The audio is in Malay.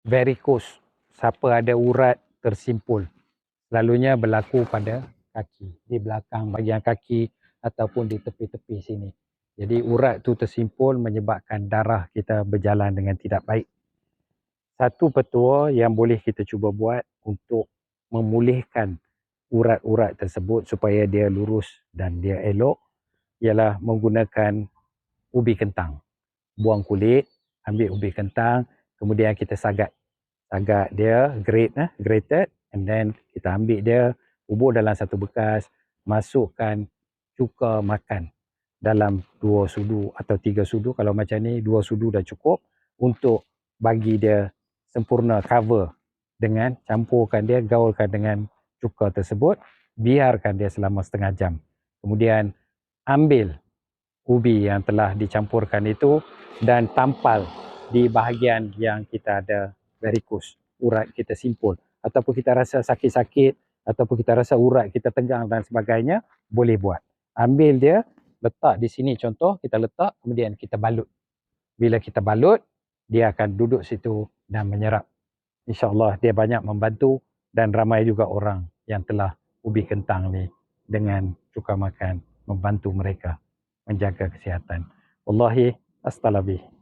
varicose, siapa ada urat tersimpul, selalunya berlaku pada kaki, di belakang bahagian kaki ataupun di tepi-tepi sini. Jadi urat tu tersimpul menyebabkan darah kita berjalan dengan tidak baik. Satu petua yang boleh kita cuba buat untuk memulihkan urat-urat tersebut supaya dia lurus dan dia elok ialah menggunakan ubi kentang. Buang kulit, ambil ubi kentang, kemudian kita sagat. Sagat dia, grated, and then kita ambil dia, ubur dalam satu bekas, masukkan cuka makan dalam 2 sudu atau 3 sudu. Kalau macam ni 2 sudu dah cukup untuk bagi dia sempurna cover dengan campurkan dia, gaulkan dengan cuka tersebut, biarkan dia selama setengah jam. Kemudian ambil ubi yang telah dicampurkan itu dan tampal di bahagian yang kita ada varicose, urat kita simpul, ataupun kita rasa sakit-sakit, ataupun kita rasa urat kita tegang dan sebagainya, boleh buat. Ambil dia, letak di sini contoh, kita letak, kemudian kita balut. Bila kita balut, dia akan duduk situ dan menyerap. InsyaAllah dia banyak membantu dan ramai juga orang yang telah ubi kentang ni dengan cuka makan membantu mereka menjaga kesihatan. Wallahi astagfirullah.